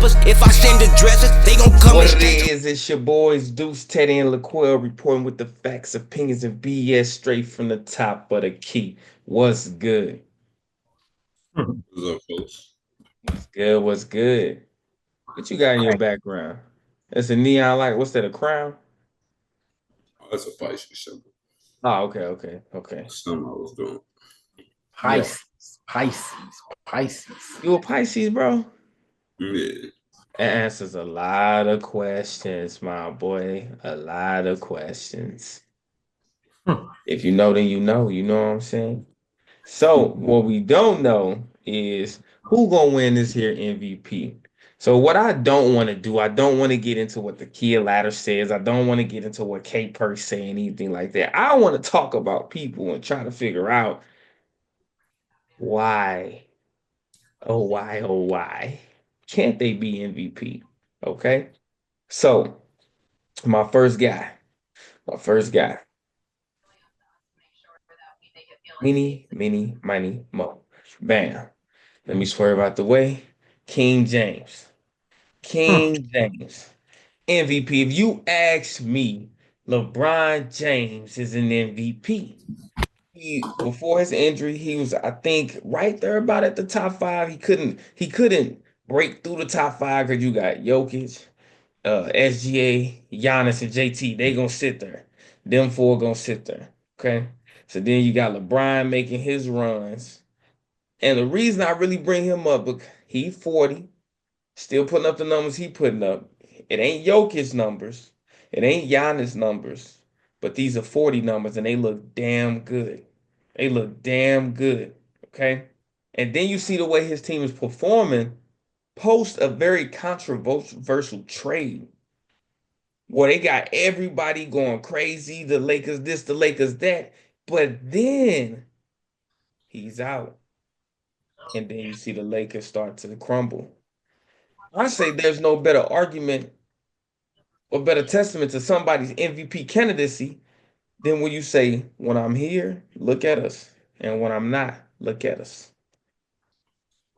peppers. If I send the dressers, they gon' come What and it stretch. is, it's your boys Deuce, Teddy, and LaQuell reporting with the facts, opinions, and BS straight from the top of the key. What's good? What's up, folks? What's good? What's good? What you got in your background? That's a neon light. What's that, a crown? Oh, that's a Pisces symbol. Oh, okay. Something I was doing. Yeah. Pisces. You a Pisces, bro? Yeah. That answers a lot of questions, my boy. A lot of questions. If you know, then you know. You know what I'm saying? So what we don't know is who gonna win this here MVP. So what I don't want to do, I don't want to get into what the kid ladder says. I don't want to get into what K Per say, anything like that. I want to talk about people and try to figure out why, why can't they be MVP? Okay. So my first guy, my first guy, mini, mo. Bam. Let me swerve out the way. King James. King James. MVP. If you ask me, LeBron James is an MVP. Before his injury, he was, I think, right there about at the top five. He couldn't break through the top five because you got Jokic, SGA, Giannis, and JT. They gonna sit there. Them four gonna sit there. Okay. So then you got LeBron making his runs. And the reason I really bring him up, because he 40, still putting up the numbers he putting up. It ain't Jokic's numbers. It ain't Giannis numbers. But these are 40 numbers and they look damn good. They look damn good. Okay. And then you see the way his team is performing post a very controversial trade where they got everybody going crazy. The Lakers this, the Lakers that. But then he's out. And then you see the Lakers start to crumble. I say there's no better argument or better testament to somebody's MVP candidacy than when you say, when I'm here, look at us. And when I'm not, look at us.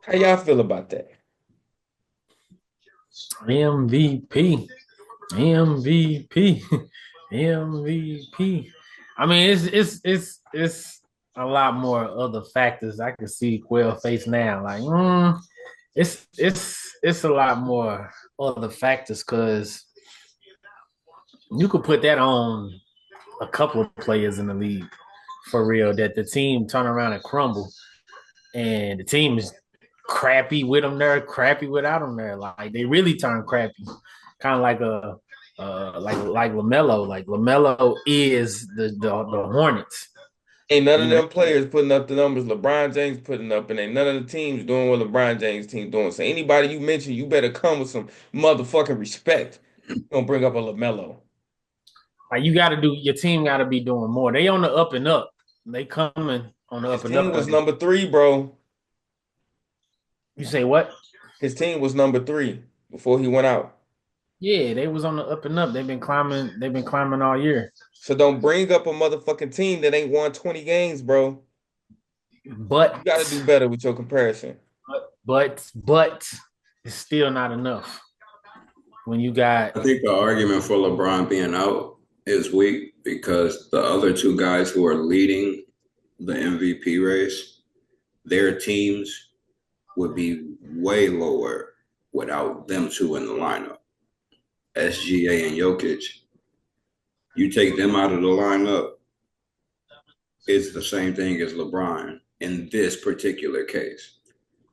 How y'all feel about that? MVP. MVP. MVP. I mean, it's a lot more other factors. I can see Quell face now. Like, it's a lot more other factors because you could put that on a couple of players in the league for real. That the team turn around and crumble, and the team is crappy with them there, crappy without them there. Like they really turn crappy, kind of like a like Lamelo. Like Lamelo is the Hornets. Ain't none You of know, them players putting up the numbers LeBron James putting up, and ain't none of the teams doing what LeBron James team doing. So anybody you mention, you better come with some motherfucking respect. You gonna bring up a LaMelo. like you got to do your team got to be doing more. They on the up and up. They coming on the His up and team up. was number 3, bro. You say what? His team was number 3 before he went out. Yeah, they was on the up and up. They've been climbing. They've been climbing all year. So don't bring up a motherfucking team that ain't won 20 games, bro. But You got to do better with your comparison. but it's still not enough. When you got I think the argument for LeBron being out is weak because the other two guys who are leading the MVP race, their teams would be way lower without them two in the lineup. SGA and Jokic, you take them out of the lineup, it's the same thing as LeBron in this particular case.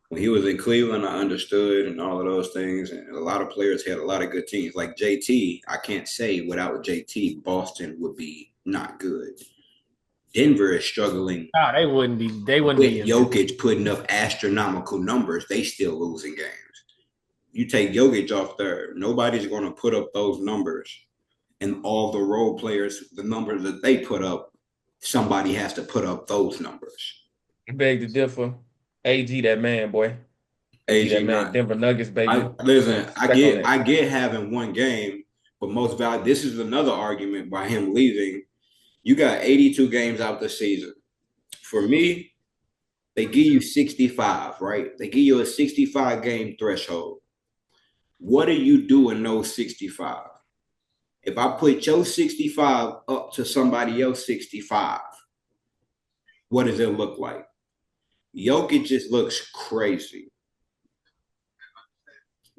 When he was in Cleveland, I understood and all of those things. And a lot of players had a lot of good teams. Like JT, I can't say without JT, Boston would be not good. Denver is struggling they wouldn't be. They wouldn't with be. Jokic putting up astronomical numbers. They still losing games. You take Jokic off there, nobody's going to put up those numbers. And all the role players, the numbers that they put up, somebody has to put up those numbers. I beg to differ. AG, that man, boy. AG, that AG man. not. Denver Nuggets, baby. I get having one game, but most valuable. This is another argument by him leaving. You got 82 games out the season. For me, they give you 65, right? They give you a 65 game threshold. What do you do in those 65? If I put your 65 up to somebody else 65, what does it look like? Jokic just looks crazy.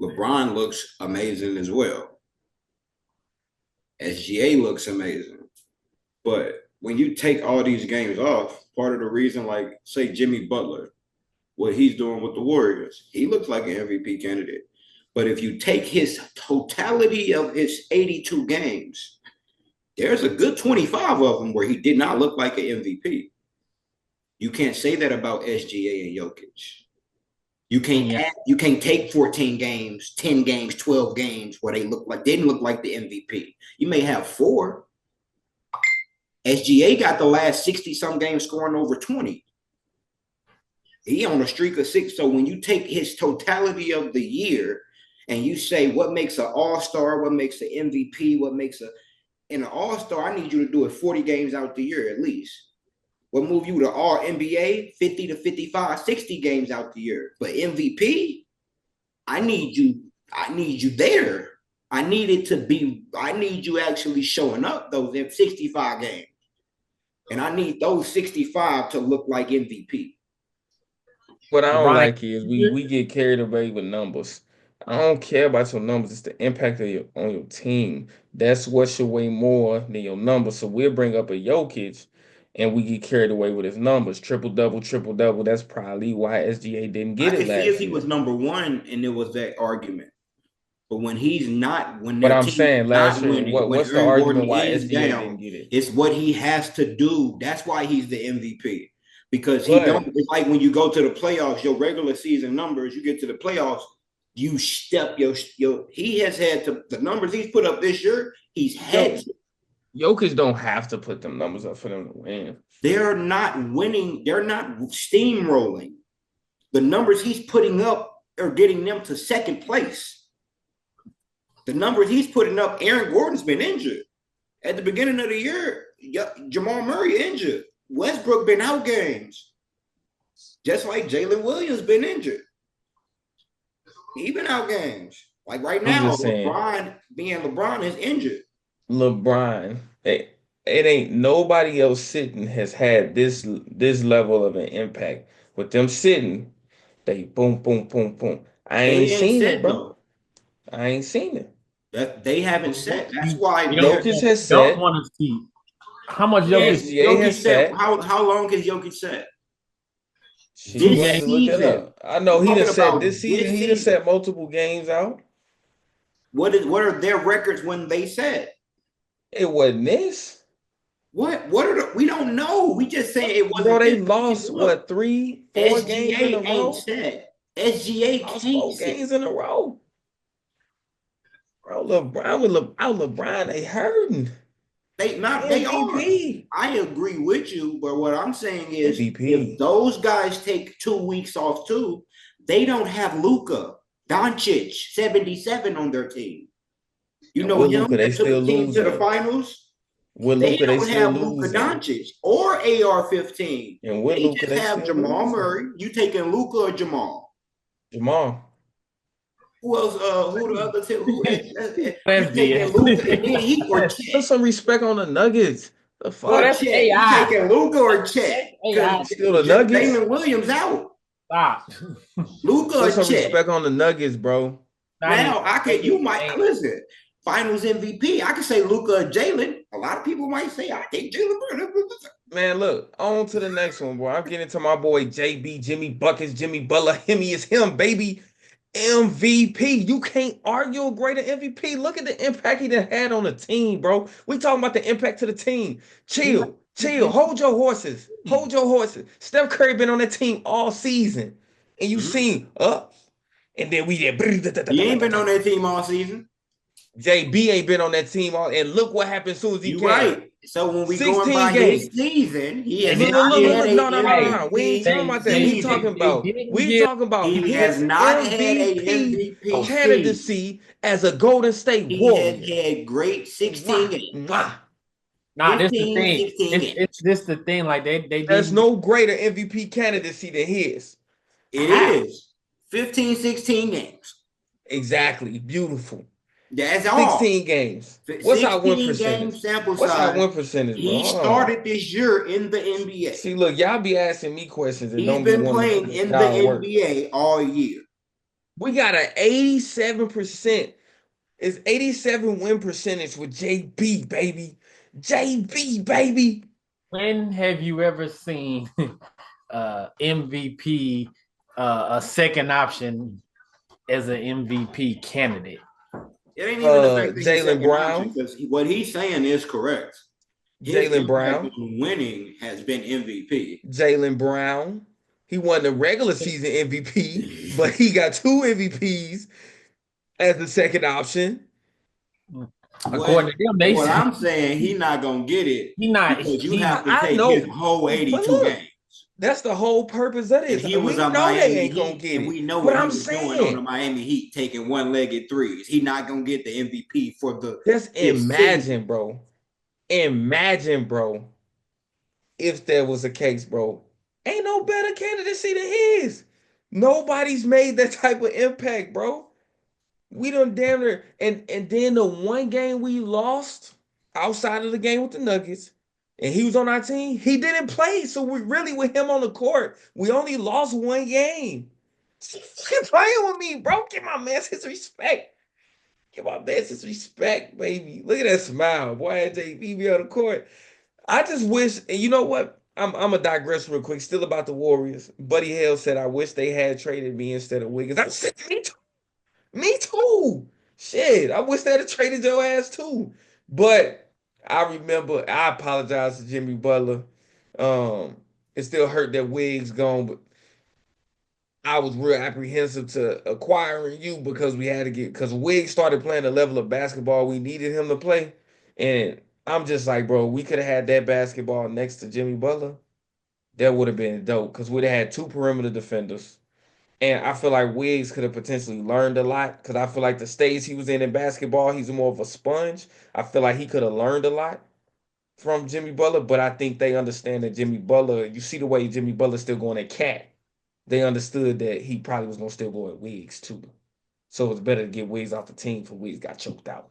LeBron looks amazing as well. SGA looks amazing. But when you take all these games off, part of the reason, like, say, Jimmy Butler, what he's doing with the Warriors, he looks like an MVP candidate. But if you take his totality of his 82 games, there's a good 25 of them where he did not look like an MVP. You can't say that about SGA and Jokic. You can't take 14 games, 10 games, 12 games where they didn't look like the MVP. You may have 4. SGA got the last 60-some games scoring over 20. He on a streak of 6. So when you take his totality of the year and you say what makes an all-star, what makes an MVP, in an all-star, I need you to do it 40 games out the year at least. What move you to all NBA? 50 to 55, 60 games out the year. But MVP, I need you there. I need you actually showing up those 65 games. And I need those 65 to look like MVP. What I don't like is we get carried away with numbers. I don't care about your numbers. It's the impact on your team. That's what should weigh more than your numbers. So we'll bring up a Jokic and we get carried away with his numbers. Triple-double, triple-double. That's probably why SGA didn't get it last year. I could see if he was number one and there was that argument. But when he's not, but I'm saying last year, what's the argument why SGA didn't get it? It's what he has to do. That's why he's the MVP. Because it's like when you go to the playoffs, your regular season numbers, you get to the playoffs, you step he has had to, the numbers he's put up this year, he's had to. Jokic don't have to put them numbers up for them to win. They're not winning. They're not steamrolling. The numbers he's putting up are getting them to second place. The numbers he's putting up, Aaron Gordon's been injured. At the beginning of the year, Jamal Murray injured. Westbrook been out games. Just like Jalen Williams been injured. He been out games. Like right now, LeBron is injured. LeBron, it ain't nobody else sitting has had this level of an impact. With them sitting, they boom, boom, boom, boom. I ain't seen it, bro. Though. I ain't seen it. That they haven't said. That's why Jokic has said. Don't want to see how much Jokic has said. How long has Jokic said? This season. I know he done said this season. He done said multiple games out. What are their records when they said? It wasn't this. What are we don't know. We just saying it wasn't. Bro, they lost 3, 4 games in a row. SGA lost 4 games in a row. Bro, LeBron, they hurting. They are. I agree with you, but what I'm saying is, if those guys take 2 weeks off too, they don't have Luka Doncic 77 on their team. You know him that took the team to the finals. They don't have Luka Doncic or AR-15. And they just have Jamal Murray. You taking Luka or Jamal? Jamal. Who else? Who the other two? Luka and then he or Chet. Put some respect on the Nuggets. The fuck? Well, that's AI. You taking Luka or Chet? Still the Nuggets. Jalen Williams out. Stop. Luka or Chet? Put some respect on the Nuggets, bro. Now you might listen. Finals MVP. I can say Luka or Jalen. A lot of people might say I think Jalen. Man, look, on to the next one, boy. I'm getting to my boy JB, Jimmy Buckets, Jimmy Butler. Him is him, baby. MVP. You can't argue a greater MVP. Look at the impact he done had on the team, bro. We talking about the impact to the team. Chill. Hold your horses. Steph Curry been on that team all season. And you seen up. And then we did. He ain't been on that team all season. JB ain't been on that team all, and look what happened as soon as he came. Right. So when we going by his season, he has not had no. We ain't talking about that. We talking about he has not had a MVP candidacy as a Golden State Warrior. He has had great 16 games. Nah, this the thing. It's this the thing. Like they there's no greater MVP candidacy than his. It is 15, 16 games. Exactly. Beautiful. That's all. 16 games. What's our win 16 game percentage? sample What's our size. win percentage, bro? He Hold on. started this year in the NBA. See, look, y'all be asking me questions and He's don't be been wanting playing to in the y'all work. NBA all year. We got an 87%. It's 87 win percentage with JB, baby. JB, baby. When have you ever seen MVP a second option as an MVP candidate? It ain't even the fact that he's Jaylen second Brown. option, because what he's saying is correct. His Jaylen impact Brown. on winning has been MVP. Jaylen Brown. He won the regular season MVP, but he got 2 MVPs as the second option. According to them, they What say I'm saying, he not gonna get it because you have to I take know, his whole but 82 look, games. that's the whole purpose of And this. he We was know on they Miami ain't gonna Heat, get and it. we know But what he I'm was doing on the saying, Miami Heat, taking one-legged threes. He not gonna get the MVP for the just his imagine, season. bro. Imagine, bro, if there was a case, bro. Ain't no better candidacy than his. Nobody's made that type of impact, bro. We done damn near, and then the one game we lost outside of the game with the Nuggets, and he was on our team, he didn't play. So we really with him on the court, we only lost one game. Keep playing with me, bro. Give my man his respect. Give my man his respect, baby. Look at that smile. Boy, JB be on the court. I just wish, and you know what? I'm gonna digress real quick. Still about the Warriors. Buddy Hale said, "I wish they had traded me instead of Wiggins." I said, "Me too. Me too. Shit, I wish they'd have traded your ass too." But I remember, I apologize to Jimmy Butler. It still hurt that Wiggs gone, but I was real apprehensive to acquiring you because we had to get because Wiggs started playing the level of basketball we needed him to play, and I'm just like, bro, we could have had that basketball next to Jimmy Butler. That would have been dope because we'd have had 2 perimeter defenders. And I feel like Wiggs could have potentially learned a lot because I feel like the stage he was in basketball, he's more of a sponge. I feel like he could have learned a lot from Jimmy Butler, but I think they understand that Jimmy Butler, you see the way Jimmy Butler's still going at Cat. They understood that he probably was going to still go at Wiggs too. So it's better to get Wiggs off the team for Wiggs got choked out.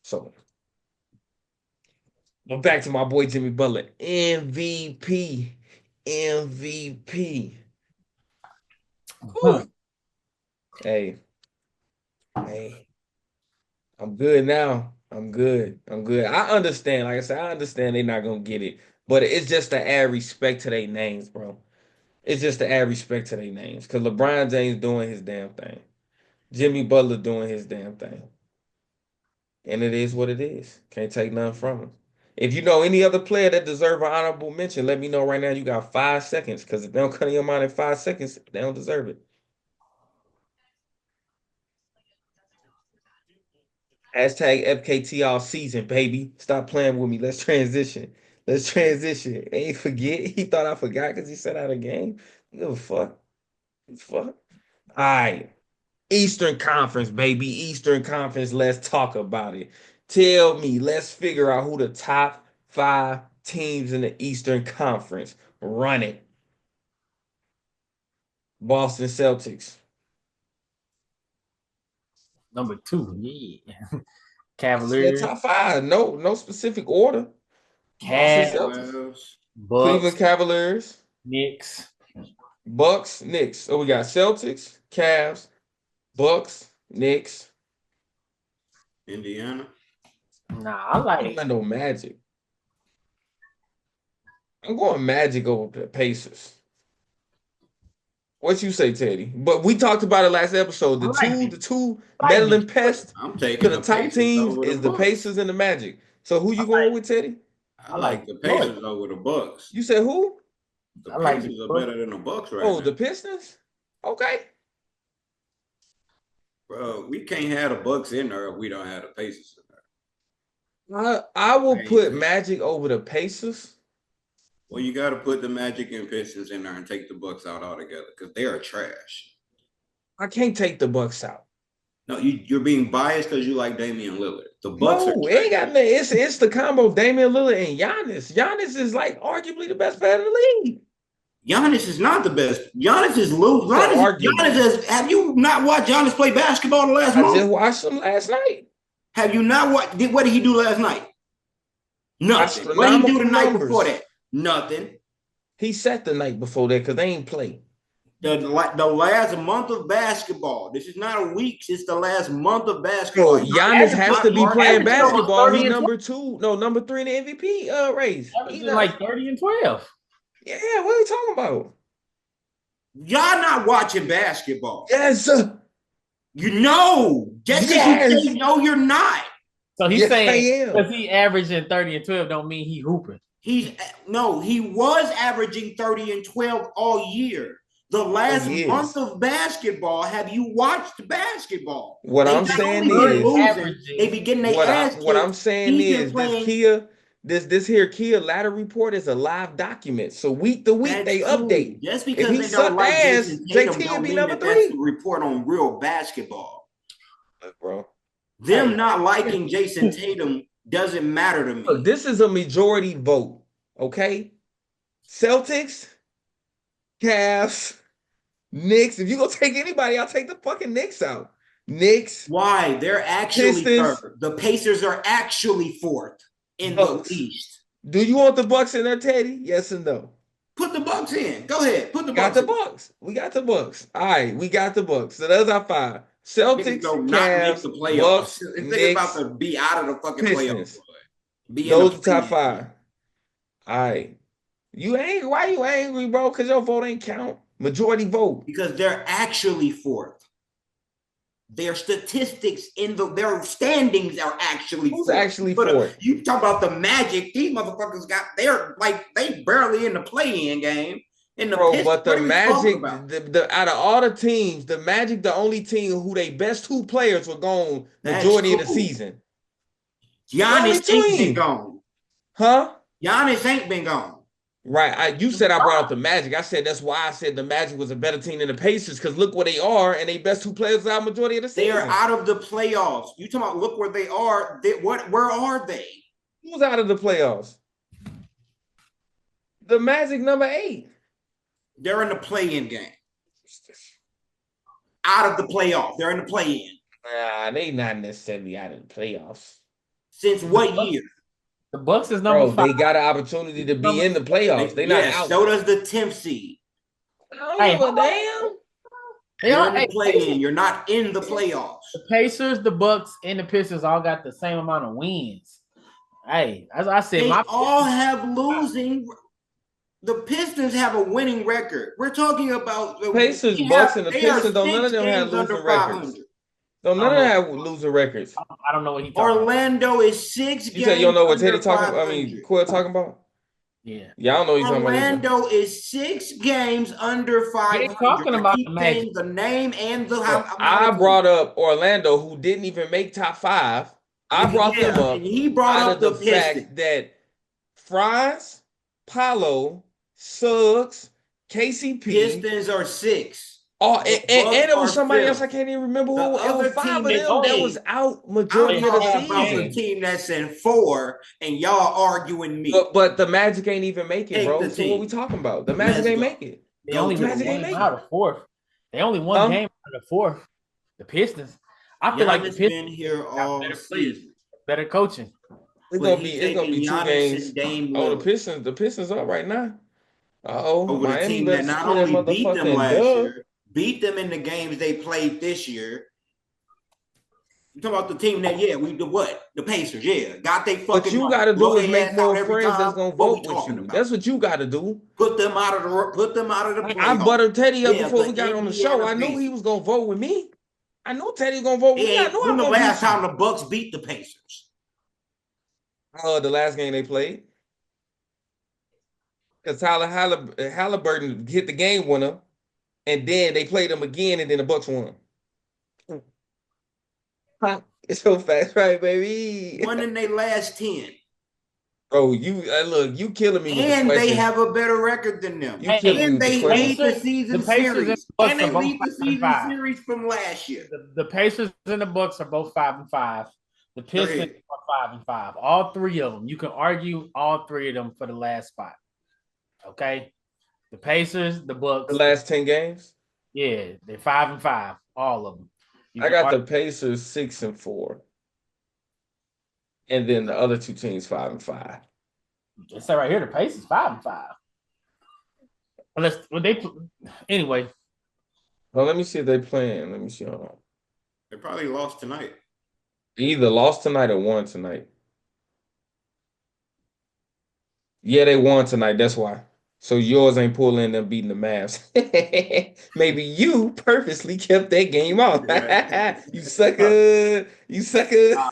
So, but back to my boy Jimmy Butler. MVP. MVP. Whew. Hey. I'm good now. I'm good. I'm good. I understand. Like I said, I understand they're not gonna get it. But it's just to add respect to their names, bro. It's just to add respect to their names. Cause LeBron James doing his damn thing. Jimmy Butler doing his damn thing. And it is what it is. Can't take nothing from him. If you know any other player that deserve an honorable mention, let me know right now. You got 5 seconds. Cause if they don't come to your mind in 5 seconds, they don't deserve it. Hashtag FKT all season, baby. Stop playing with me. Let's transition. Let's transition. Ain't forget. He thought I forgot because he set out a game. Give a fuck. Fuck. All right. Eastern Conference, baby. Eastern Conference. Let's talk about it. Tell me. Let's figure out who the top 5 teams in the Eastern Conference. Run it. Boston Celtics. number 2, yeah. Said Cavaliers, top 5. No specific order. Boston Cavs, Celtics. Bucks, Cleveland Cavaliers. Knicks. Bucks, Knicks. So we got Celtics, Cavs, Bucks, Knicks. Indiana. Nah, I like Orlando Magic. I'm going Magic over the Pacers. What you say, Teddy? But we talked about it last episode. The two meddling pests I'm to taking the the top Pacers teams over the is the Bucks. Pacers and the Magic. So who you going with, Teddy? I like the Pacers over the Bucks. You said who? The I like Pacers the are Bucks. better than the Bucks right Oh, now. the Pistons? Okay. Bro, we can't have the Bucks in there if we don't have the Pacers in there. I will Right. put Magic over the Pacers. Well, you got to put the Magic and Pistons in there and take the Bucks out altogether because they are trash. I can't take the Bucks out. No, you're being biased because you like Damian Lillard. The Bucks are No, it trash. ain't got nothing. It's the combo of Damian Lillard and Giannis. Giannis is like arguably the best player in the league. Giannis is not the best. Giannis is loose. Have you not watched Giannis play basketball the last month? I just watched him last night. Have you not watched? What did he do last night? Nothing. What did he do the night before that? Nothing. He sat the night before that because they ain't play. The last month of basketball. This is not a week. It's the last month of basketball. Bro, Giannis has to be playing basketball. He's number 2. No, number 3 in the MVP race. He's like 30 and 12. Yeah, what are you talking about? Y'all not watching basketball. Yes. You know. Just because you say no, you're not. So he's saying because he averaging 30 and 12 don't mean he hooping. He was averaging 30 and 12 all year. The last month of basketball, have you watched basketball? What I'm saying is they be getting their ass kicked. What I'm saying is this here Kia ladder report is a live document. So week to week they update. Just because they don't like Jason Tatum don't mean that's the report on real basketball. Bro. Them not liking Jason Tatum doesn't matter to me. Look, this is a majority vote, okay? Celtics, Cavs, Knicks. If you gonna take anybody, I'll take the fucking Knicks out. Knicks. Why? They're actually third. The Pacers are actually fourth in the East. Do you want the Bucks in there, Teddy? Yes or no? Put the Bucks in. Go ahead. Put the Bucks. Got the Bucks. We got the Bucks. All right, we got the Bucks. So that's our 5. Celtics, Cavs, the playoffs. Bucks, They're about to be out of the fucking playoffs. Those are top 5. All right. Why you angry, bro? Because your vote ain't count. Majority vote. Because they're actually fourth. Their statistics their standings are actually Who's fourth. Actually fourth? You talk about the Magic. These motherfuckers they barely in the play-in game. But the Magic, out of all the teams, the Magic, the only team who they best 2 players were gone majority of the season. Giannis ain't been gone. Huh? Giannis ain't been gone. Right. You said I brought up the Magic. I said that's why I said the Magic was a better team than the Pacers, because look where they are, and they best 2 players out majority of the season. They are out of the playoffs. You talking about look where they are. Where are they? Who's out of the playoffs? The Magic number 8. They're in the play-in game. Out of the playoffs. They're in the play-in. Nah, they not necessarily out of the playoffs. Since what year? The Bucks is number 5. They got an opportunity to be in the playoffs. They not out. So does the 10th seed. I don't give a damn. You're in the play-in. You're not in the playoffs. The Pacers, the Bucks, and the Pistons all got the same amount of wins. Hey, as I said, they all have losing. The Pistons have a winning record. We're talking about the Pacers, Bucks, and the Pistons. Don't none of them have losing records. Don't none of them have losing records. I don't know what he's talking about. Orlando is 6 games. You said you don't know what Teddy talking about? Quill talking about? Yeah. Yeah, I don't know what he's talking about. Orlando is 6 games under 500. He's talking about the Magic. The name and the I brought up Orlando, who didn't even make top 5. I brought them up. And he brought up the fact that Franz, Paolo, Suggs, KCP. Pistons are 6. Oh, and it was somebody else I can't even remember who. It was 5 of them that was out majority of the season. The team that's in 4, and y'all arguing me. But the Magic ain't even make it, bro. So what we talking about? The Magic ain't make it. They only won game out of 4th. They only won game out of 4th. The Pistons. I feel like the Pistons been here all season. Better coaching. It's gonna be 2 games. The Pistons up right now. Over the team that not only beat them last year, beat them in the games they played this year. You talking about the team that the Pacers, got they fucking. What you got to do is make more friends that's gonna vote with you. That's what you got to do. Put them out of the. I buttered Teddy up before we got on the show. I knew he was gonna vote with me. I knew Teddy was gonna vote with me. When the last time the Bucks beat the Pacers? The last game they played. Because Halliburton hit the game winner, and then they played them again, and then the Bucks won. It's so fast, right, baby? One in their last 10. Bro, you killing me. And they have a better record than them. And they lead the season series. And they lead the season series from last year. The Pacers and the Bucks are both 5-5. The Pistons are 5-5. All 3 of them. You can argue all 3 of them for the last spot. Okay, The Pacers, the Bucks. The last 10 games? Yeah, they're 5-5, all of them. I got the Pacers 6-4. And then the other two teams 5-5. It said right here, the Pacers 5-5. Unless anyway. Well, let me see if they playing. Let me see. They probably lost tonight. Either lost tonight or won tonight. Yeah, they won tonight. That's why. So yours ain't pulling them beating the Mavs. Maybe you purposely kept that game off. You sucker. You sucker.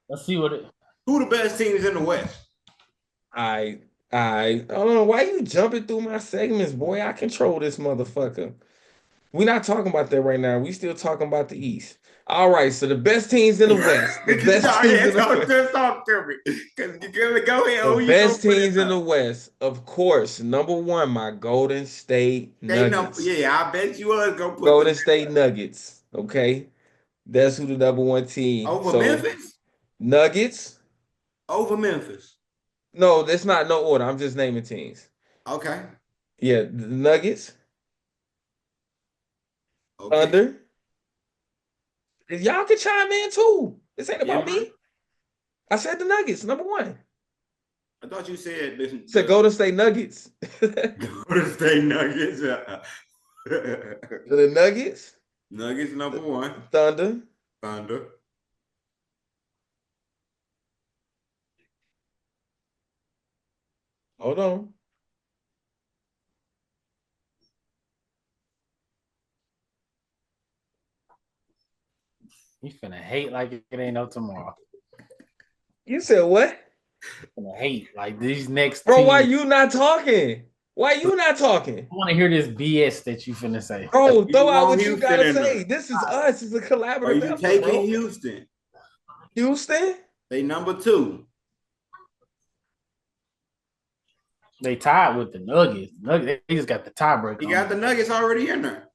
Let's see what it. Who the best teams in the West? I don't know why you jumping through my segments, boy. I control this motherfucker. We're not talking about that right now. We still talking about the East. All right, so the best teams in the West. The best teams in the West. Just talk to me. Go ahead. The best teams in the West, of course. Number one, my Golden State Nuggets. Yeah, I bet you was gonna put Golden State Nuggets. Okay, that's who the number one team. Over Memphis. Nuggets. Over Memphis. No, that's not no order. I'm just naming teams. Okay. Yeah, the Nuggets. Okay. Thunder. Y'all can chime in too. This ain't about me. I said the Nuggets, number one. I thought you said this. Said Golden State Nuggets. Golden State Nuggets. The Nuggets. Nuggets number one. Thunder. Hold on. You finna hate like it ain't no tomorrow. You said what? Finna hate like these next. Bro, teams. why you not talking? Why you not talking? I want to hear this BS that you finna say. Bro, throw out what Houston you gotta say. This is us. It's a collaborative Are you effort, taking bro. Houston? Houston? They number two. They tied with the Nuggets. Nuggets, they just got the tiebreaker. You got the Nuggets already in there.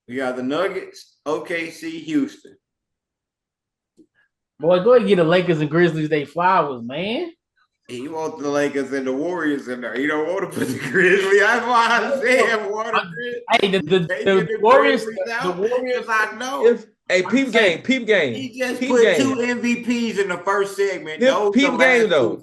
We got the Nuggets, OKC, Houston. Boy, go ahead and get the Lakers and Grizzlies they flowers, man. He wants the Lakers and the Warriors in there. He don't want to put the Grizzlies. That's why I said Hey, the Warriors. The Warriors, I know. Peep game. He just peep put game. 2 MVPs in the first segment. Peep game, though.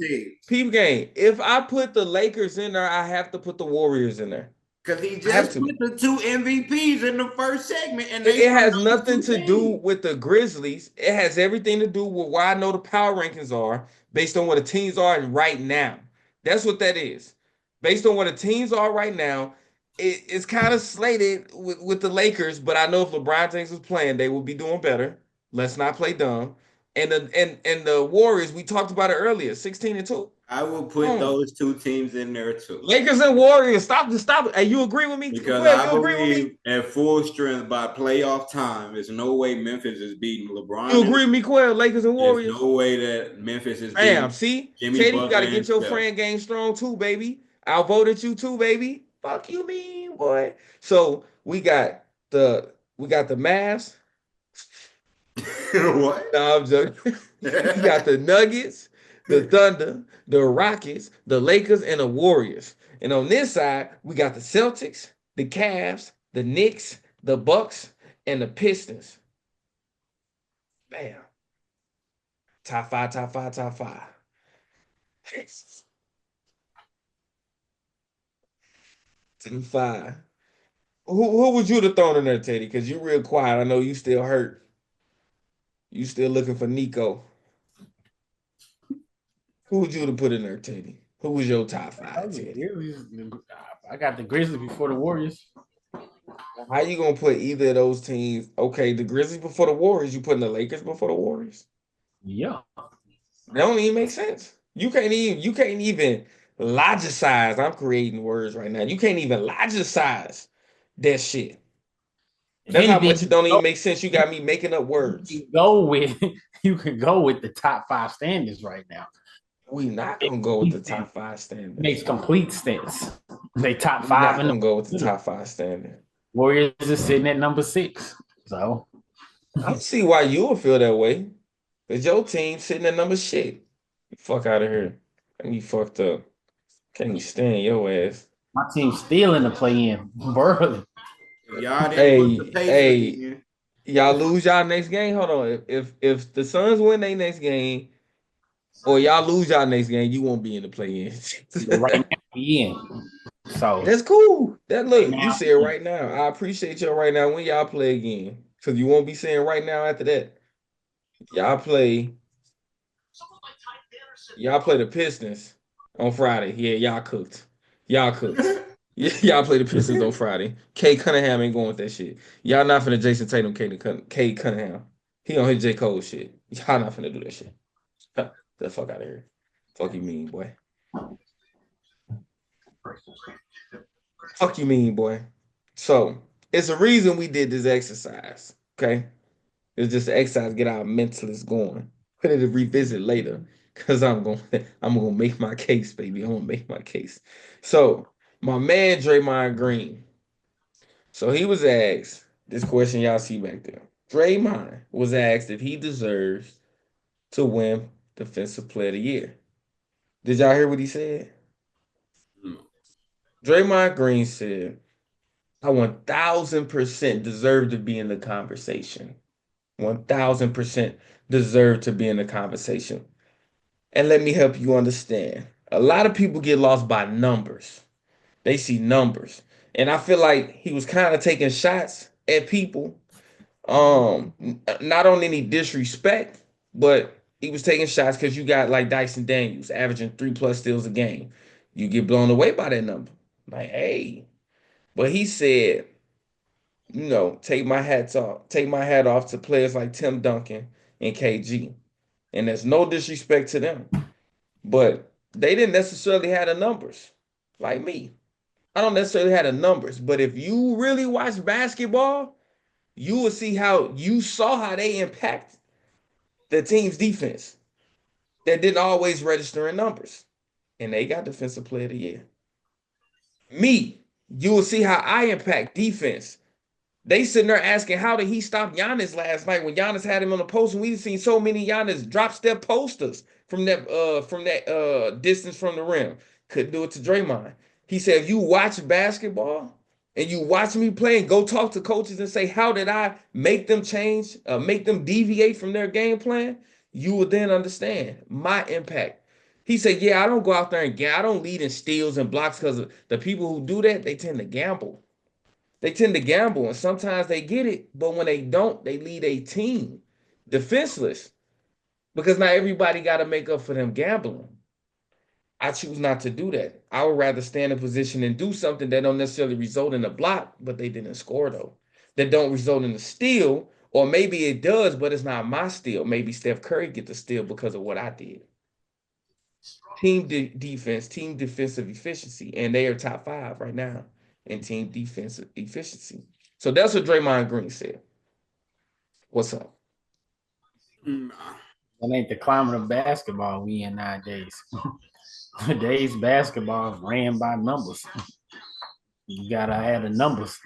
Peep game. If I put the Lakers in there, I have to put the Warriors in there. Because he just put the 2 MVPs in the first segment. And it has nothing to do with the Grizzlies. It has everything to do with why I know the power rankings are based on what the teams are right now. That's what that is. Based on what the teams are right now, it's kind of slated with the Lakers, but I know if LeBron James was playing, they would be doing better. Let's not play dumb. And the Warriors, we talked about it earlier, 16-2. I will put those 2 teams in there too. Lakers and Warriors, stop it. Hey, you agree with me? Because I believe at full strength by playoff time, there's no way Memphis is beating LeBron. You agree with me, Quell? Lakers and Warriors? There's no way that Memphis is beating see? Jimmy Teddy, Butler you got to get your Steph. friend game strong too, baby. I'll vote at you too, baby. Fuck you mean, boy. So we got the Mavs. What? No, I'm joking. We got the Nuggets, the Thunder, the Rockets, the Lakers, and the Warriors. And on this side, we got the Celtics, the Cavs, the Knicks, the Bucks, and the Pistons. Bam. Top five. 2-5. Who would you have thrown in there, Teddy? Because you're real quiet. I know you still hurt. You still looking for Nico. Who would you have put in there, Teddy? Who was your top 5, Teddy? I got the Grizzlies before the Warriors. How you gonna put either of those teams? Okay, the Grizzlies before the Warriors. You putting the Lakers before the Warriors? Yeah. That don't even make sense. You can't even logicize. I'm creating words right now. You can't even logicize that shit. That's how much it don't even make sense. You got me making up words. You can go with the top 5 standings right now. We not gonna go with the top 5 standings. Makes complete sense. They top 5 not and gonna go with the top 5 standing. Warriors is sitting at number 6. So I see why you would feel that way. Because your team sitting at number shit. Fuck out of here. And you fucked up. Can't stand your ass. My team's still in the play-in. Burley. If y'all didn't put the Hey, Pacers hey, in, y'all lose y'all next game. Hold on. If the Suns win their next game, or y'all lose y'all next game, you won't be in the play-in. But right now we in. So That's cool. That right look, you now, say it right now. I appreciate y'all right now when y'all play again. Because you won't be saying right now after that. Y'all play the Pistons on Friday. Yeah, y'all cooked. Y'all cooked. Yeah, y'all play the Pistons on Friday. Kay Cunningham ain't going with that shit. Y'all not finna Jason Tatum, Kay Cunningham. He on his J. Cole shit. Y'all not finna do that shit. Get the fuck out of here. Fuck you mean, boy. Fuck you mean, boy. So it's a reason we did this exercise. Okay. It's just an exercise, get our mentalists going. Put it to revisit later. Cause I'm gonna make my case, baby. I'm gonna make my case. So my man Draymond Green. So he was asked this question y'all see back there. Draymond was asked if he deserves to win Defensive Player of the Year. Did y'all hear what he said? No. Draymond Green said, I 1000% deserve to be in the conversation. 1000% deserve to be in the conversation. And let me help you understand. A lot of people get lost by numbers. They see numbers. And I feel like he was kind of taking shots at people. Not on any disrespect, but he was taking shots because you got like Dyson Daniels averaging 3+ steals a game. You get blown away by that number. Like, hey. But he said, take my hat off to players like Tim Duncan and KG. And there's no disrespect to them. But they didn't necessarily have the numbers like me. I don't necessarily have the numbers, but if you really watch basketball, you will see how you saw how they impact the team's defense that didn't always register in numbers. And they got Defensive Player of the Year. Me, you will see how I impact defense. They sitting there asking how did he stop Giannis last night when Giannis had him on the post, and we've seen so many Giannis drop step posters from that distance from the rim. Couldn't do it to Draymond. He said, if you watch basketball and you watch me play and go talk to coaches and say, how did I make them change, make them deviate from their game plan? You will then understand my impact. He said, yeah, I don't go out there and I don't lead in steals and blocks because the people who do that, they tend to gamble. They tend to gamble, and sometimes they get it, but when they don't, they lead a team defenseless because not everybody got to make up for them gambling. I choose not to do that. I would rather stand in position and do something that don't necessarily result in a block, but they didn't score though. That don't result in a steal, or maybe it does, but it's not my steal. Maybe Steph Curry get the steal because of what I did. Defense, team defensive efficiency, and they are top 5 right now in team defensive efficiency. So that's what Draymond Green said. What's up? that ain't the climate of basketball we in nowadays. Today's basketball is ran by numbers. You gotta have the numbers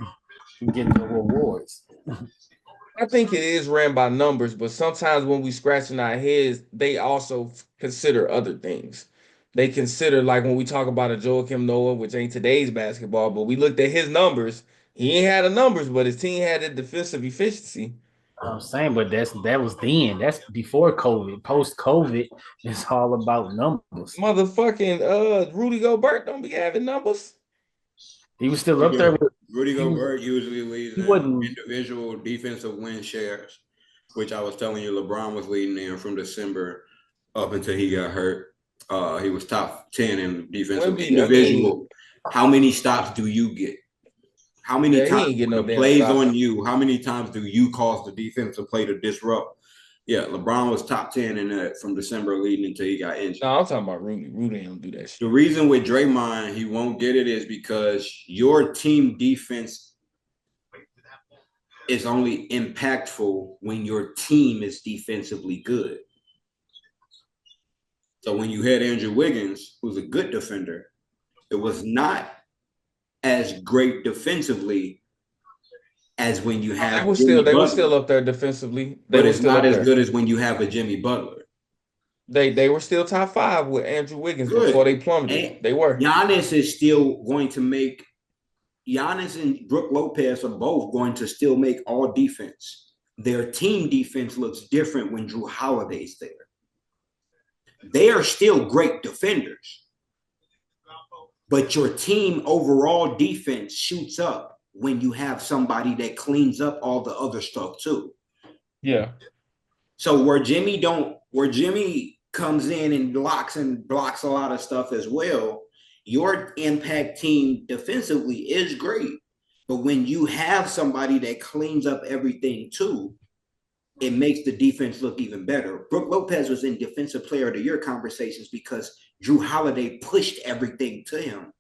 to get the rewards. I think it is ran by numbers, but sometimes when we scratching our heads, they also consider other things. They consider, like when we talk about a Joakim Noah, which ain't today's basketball, but we looked at his numbers. He ain't had the numbers, but his team had the defensive efficiency. I'm saying, but that was then. That's before COVID. Post COVID, it's all about numbers. Motherfucking Rudy Gobert don't be having numbers. He was still up there with Rudy Gobert usually leads in wasn't individual defensive win shares, which I was telling you LeBron was leading in from December up until he got hurt. He was top 10 in defensive individual. How many stops do you get? How many times when the plays on you? How many times do you cause the defensive play to disrupt? Yeah, LeBron was top 10 in that from December leading until he got injured. No, I'm talking about Rudy. Rudy don't do that shit. The reason with Draymond he won't get it is because your team defense is only impactful when your team is defensively good. So when you had Andrew Wiggins, who's a good defender, it was not as great defensively as when you have they were still up there defensively. But it's not as good as when you have a Jimmy Butler. They were still top 5 with Andrew Wiggins Good. before they plummeted. And They were. Giannis is still going to make Giannis and Brook Lopez are both going to still make all defense. Their team defense looks different when Drew Holiday's there. They are still great defenders, but your team overall defense shoots up when you have somebody that cleans up all the other stuff too. Yeah. So where Jimmy comes in and blocks a lot of stuff as well, your impact team defensively is great. But when you have somebody that cleans up everything too, it makes the defense look even better. Brook Lopez was in Defensive Player of the Year conversations because Drew Holiday pushed everything to him.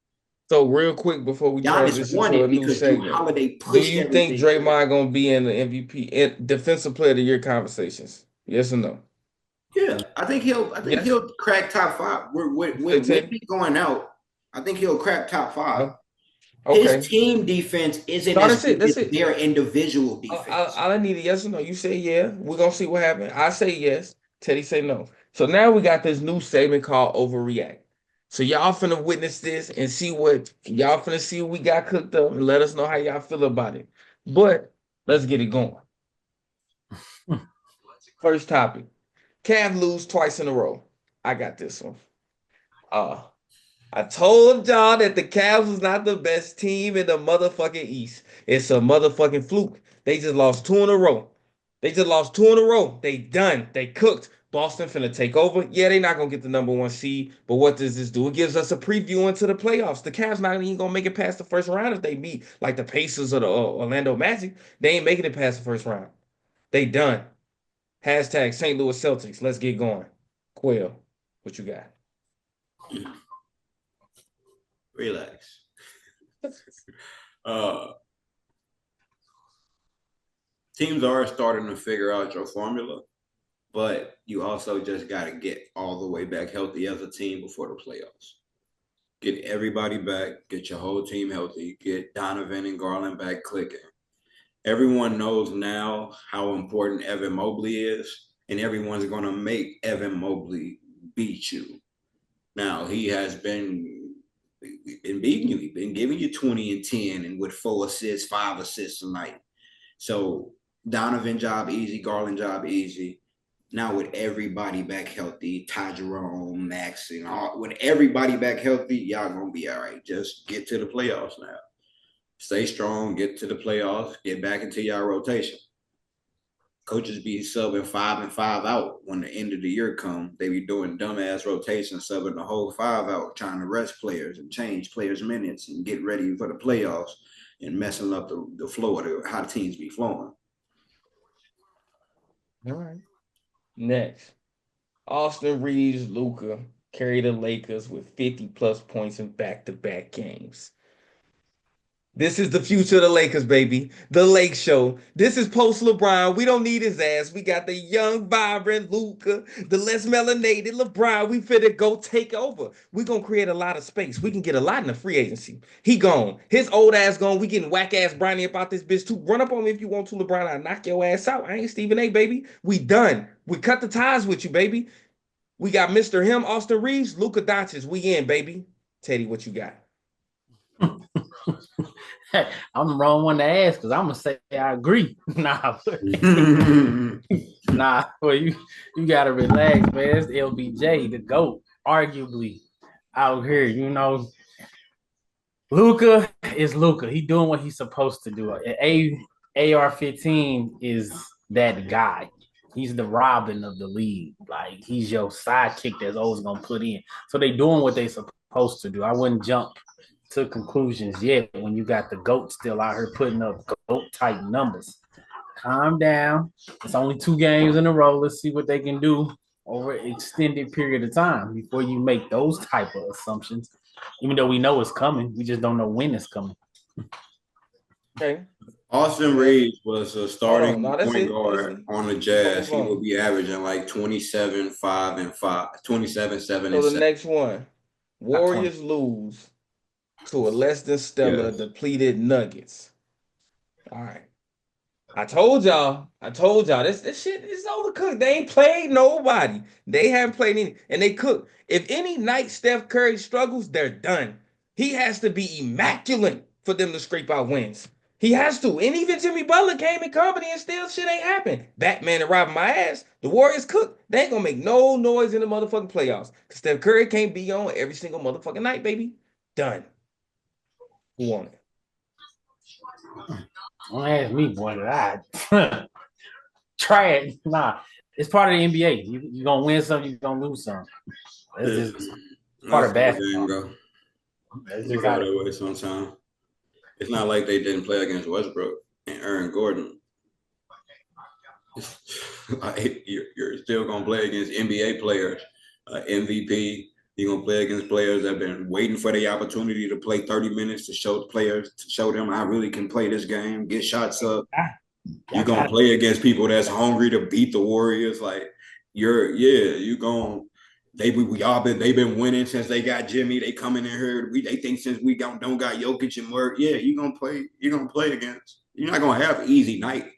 So real quick before we transition to a new segment, do you think Draymond gonna be in the MVP Defensive Player of the Year conversations? Yes or no? Yeah, I think he'll crack top 5. With Wemby going out, I think he'll crack top 5. Okay. His team defense isn't as good as their individual defense. I need a yes or no. You say yeah. We're gonna see what happens. I say yes. Teddy say no. So now we got this new segment called overreact. So y'all finna witness this and see what we got cooked up and let us know how y'all feel about it. But let's get it going. First topic. Cavs lose twice in a row. I got this one. I told y'all that the Cavs was not the best team in the motherfucking East. It's a motherfucking fluke. They just lost 2 in a row. They done. They cooked. Boston finna take over. Yeah, they not gonna get the number 1 seed, but what does this do? It gives us a preview into the playoffs. The Cavs not even gonna make it past the first round if they meet like the Pacers or the Orlando Magic. They ain't making it past the first round. They done. Hashtag St. Louis Celtics. Let's get going. Quail, what you got? Relax. Teams are starting to figure out your formula, but you also just got to get all the way back healthy as a team before the playoffs. Get everybody back, get your whole team healthy, get Donovan and Garland back clicking. Everyone knows now how important Evan Mobley is, and everyone's going to make Evan Mobley beat you. Now, he has been beating you. He's been giving you 20 and 10 and with 4 assists, 5 assists a night. So Donovan job easy, Garland job easy. Now with everybody back healthy, Ty Jerome, Max, and all, with everybody back healthy, y'all gonna be all right. Just get to the playoffs now. Stay strong, get to the playoffs, get back into your rotation. Coaches be subbing 5 and 5 out when the end of the year come. They be doing dumbass rotations, subbing the whole 5 out, trying to rest players and change players' minutes and get ready for the playoffs and messing up the flow of how teams be flowing. All right. Next, Austin Reeves, Luka carry the Lakers with 50-plus points in back-to-back games. This is the future of the Lakers, baby. The Lake Show. This is post LeBron. We don't need his ass. We got the young, vibrant Luka, the less melanated LeBron. We finna go take over. We gonna create a lot of space. We can get a lot in the free agency. He gone. His old ass gone. We getting whack ass Bronny about this bitch too. Run up on me if you want to, LeBron. I'll knock your ass out. I ain't Stephen A, baby. We done. We cut the ties with you, baby. We got Mr. Him, Austin Reeves, Luka Doncic. We in, baby. Teddy, what you got? I'm the wrong one to ask because I'm gonna say I agree. Nah, well, you gotta relax, man. It's LBJ, the GOAT, arguably out here. You know, Luka is Luka. He doing what he's supposed to do. AR-15 is that guy. He's the Robin of the league. Like, he's your sidekick that's always gonna put in. So they doing what they supposed to do. I wouldn't jump to conclusions yet when you got the GOAT still out here putting up GOAT type numbers. Calm down. It's only 2 games in a row. Let's see what they can do over an extended period of time before you make those type of assumptions. Even though we know it's coming, we just don't know when it's coming. Okay. Austin Reeves was a starting point guard on the Jazz. He will be averaging like 27, 5, and 5, 27, 7, and 7. So the next one, Warriors lose to a less than stellar depleted Nuggets. All right. I told y'all. This shit is overcooked. They ain't played nobody. They haven't played any, and they cook. If any night Steph Curry struggles, they're done. He has to be immaculate for them to scrape out wins. He has to. And even Jimmy Butler came in company and still shit ain't happened. Batman and robbing my ass. The Warriors cook. They ain't gonna make no noise in the motherfucking playoffs. Cause Steph Curry can't be on every single motherfucking night, baby. Done. Who won it? Don't ask me, boy. I trash. Nah, it's part of the NBA. You gonna win some, you gonna lose some. That's just part of basketball. That's just how it was sometimes. It's not like they didn't play against Westbrook and Aaron Gordon. You're still gonna play against NBA players, MVP. You're gonna play against players that have been waiting for the opportunity to play 30 minutes to show them I really can play this game, get shots up. You're gonna play against people that's hungry to beat the Warriors. Like they've been winning since they got Jimmy. They coming in here. They think since we don't got Jokic and work. Yeah, you're gonna play against. You're not gonna have easy night.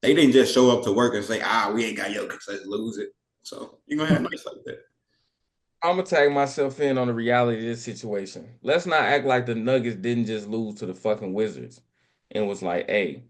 They didn't just show up to work and say, we ain't got Jokic, let's lose it. So you're gonna have nights like that. I'm gonna tag myself in on the reality of this situation. Let's not act like the Nuggets didn't just lose to the fucking Wizards and was like, hey,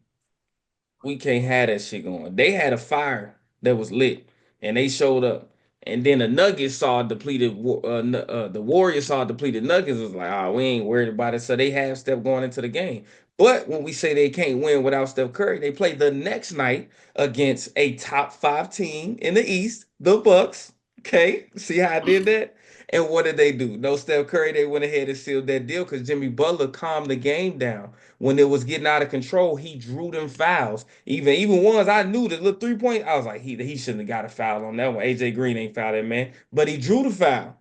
we can't have that shit going. They had a fire that was lit and they showed up. And then the Nuggets saw depleted, the Warriors saw depleted Nuggets, was like, we ain't worried about it. So they have Steph going into the game. But when we say they can't win without Steph Curry, they play the next night against a top 5 team in the East, the Bucks. Okay, see how I did that? And what did they do? No Steph Curry, they went ahead and sealed that deal because Jimmy Butler calmed the game down. When it was getting out of control, he drew them fouls. Even ones I knew the little 3-point, I was like, he shouldn't have got a foul on that one. AJ Green ain't fouled that man, but he drew the foul.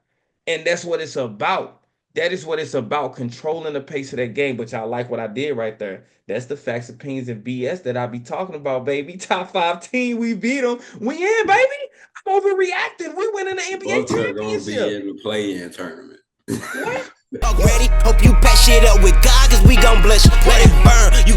And that's what it's about. That is what it's about, controlling the pace of that game. But y'all like what I did right there. That's the facts, opinions, and BS that I be talking about, baby. Top 5 team, we beat them. We in, baby. I'm overreacting. We winning the NBA championship. Gonna be in the play-in tournament. Ready? Hope you pack shit up with God, cause we gon' bless you. Let it burn. You